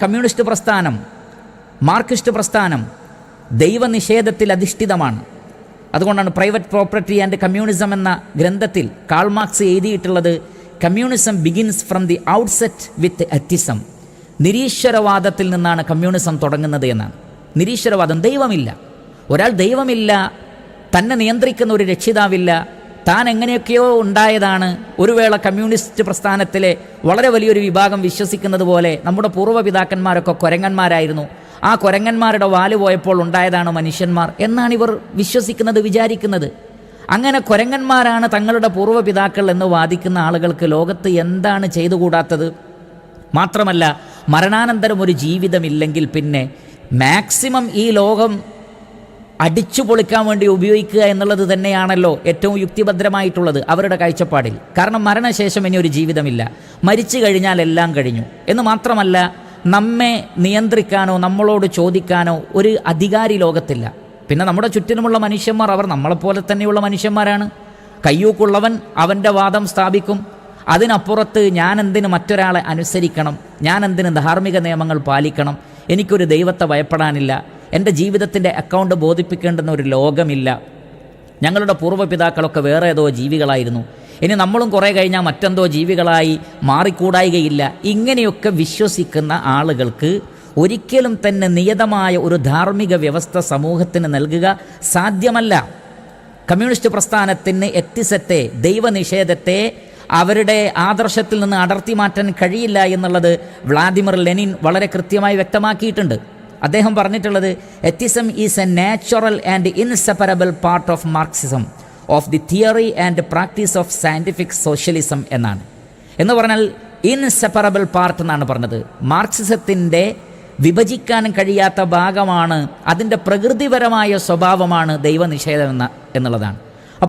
Communist പ്രസ്ഥാനം, Marxist പ്രസ്ഥാനം ദൈവനിഷേധത്തിൽ അധിഷ്ഠിതമാണ്. അതുകൊണ്ടാണ് പ്രൈവറ്റ് പ്രോപ്പർട്ടി ആൻഡ് കമ്മ്യൂണിസം എന്ന ഗ്രന്ഥത്തിൽ കാൾ മാർക്സ് എഴുതിയിട്ടുള്ളത്, communism begins from the outset with atheism. നിരീശ്വരവാദത്തിൽ നിന്നാണ് കമ്മ്യൂണിസം തുടങ്ങുന്നത് എന്നാണ്. നിരീശ്വരവാദം, ദൈവമില്ല, ഒരാൾ ദൈവമില്ല, തന്നെ നിയന്ത്രിക്കുന്ന ഒരു രക്ഷിതാവില്ല, താൻ എങ്ങനെയൊക്കെയോ ഉണ്ടായതാണ്. ഒരു വേള കമ്മ്യൂണിസ്റ്റ് പ്രസ്ഥാനത്തിലെ വളരെ വലിയൊരു വിഭാഗം വിശ്വസിക്കുന്നത് പോലെ നമ്മുടെ പൂർവ്വപിതാക്കന്മാരൊക്കെ കുരങ്ങന്മാരായിരുന്നു, ആ കുരങ്ങന്മാരുടെ വാല് പോയപ്പോൾ ഉണ്ടായതാണ് മനുഷ്യന്മാർ എന്നാണ് ഇവർ വിശ്വസിക്കുന്നത്, വിചാരിക്കുന്നത്. അങ്ങനെ കുരങ്ങന്മാരാണ് തങ്ങളുടെ പൂർവ്വപിതാക്കൾ എന്ന് വാദിക്കുന്ന ആളുകൾക്ക് ലോകത്ത് എന്താണ് ചെയ്തുകൂടാത്തത്? മാത്രമല്ല, മരണാനന്തരം ഒരു ജീവിതമില്ലെങ്കിൽ പിന്നെ മാക്സിമം ഈ ലോകം അടിച്ചു പൊളിക്കാൻ വേണ്ടി ഉപയോഗിക്കുക എന്നുള്ളത് തന്നെയാണല്ലോ ഏറ്റവും യുക്തിഭദ്രമായിട്ടുള്ളത് അവരുടെ കാഴ്ചപ്പാടിൽ. കാരണം മരണശേഷം ഇനി ഒരു ജീവിതമില്ല, മരിച്ചു കഴിഞ്ഞാൽ എല്ലാം കഴിഞ്ഞു എന്ന് മാത്രമല്ല, നമ്മെ നിയന്ത്രിക്കാനോ നമ്മളോട് ചോദിക്കാനോ ഒരു അധികാരി ലോകത്തില്ല. പിന്നെ നമ്മുടെ ചുറ്റിനുമുള്ള മനുഷ്യന്മാർ അവർ നമ്മളെപ്പോലെ തന്നെയുള്ള മനുഷ്യന്മാരാണ്. കയ്യൂക്കുള്ളവൻ അവൻ്റെ വാദം സ്ഥാപിക്കും. അതിനപ്പുറത്ത് ഞാൻ എന്തിന് മറ്റൊരാളെ അനുസരിക്കണം, ഞാൻ എന്തിന് ധാർമ്മിക നിയമങ്ങൾ പാലിക്കണം, എനിക്കൊരു ദൈവത്തെ ഭയപ്പെടാനില്ല, എൻ്റെ ജീവിതത്തിൻ്റെ അക്കൗണ്ട് ബോധിപ്പിക്കേണ്ടുന്ന ഒരു ലോകമില്ല, ഞങ്ങളുടെ പൂർവ്വപിതാക്കളൊക്കെ വേറെ ഏതോ ജീവികളായിരുന്നു, ഇനി നമ്മളും കുറേ കഴിഞ്ഞാൽ മറ്റെന്തോ ജീവികളായി മാറിക്കൂടായികയില്ല. ഇങ്ങനെയൊക്കെ വിശ്വസിക്കുന്ന ആളുകൾക്ക് ഒരിക്കലും തന്നെ നിയതമായ ഒരു ധാർമ്മിക വ്യവസ്ഥ സമൂഹത്തിന് നൽകുക സാധ്യമല്ല. കമ്മ്യൂണിസ്റ്റ് പ്രസ്ഥാനത്തിന് എത്തിസത്തെ, ദൈവനിഷേധത്തെ അവരുടെ ആദർശത്തിൽ നിന്ന് അടർത്തി മാറ്റാൻ കഴിയില്ല എന്നുള്ളത് വ്ളാദിമിർ ലെനിൻ വളരെ കൃത്യമായി വ്യക്തമാക്കിയിട്ടുണ്ട്. അദ്ദേഹം പറഞ്ഞിട്ടുള്ളത്, atheism is A natural and inseparable part of Marxism, of the theory and practice of scientific socialism എന്നാണ്. എന്ന് പറഞ്ഞാൽ ഇൻസെപ്പറബിൾ പാർട്ട് എന്നാണ് പറഞ്ഞത്. മാർക്സിസത്തിൻ്റെ വിഭജിക്കാൻ കഴിയാത്ത ഭാഗമാണ്, അതിൻ്റെ പ്രകൃതിപരമായ സ്വഭാവമാണ് ദൈവനിഷേധം എന്നുള്ളതാണ്.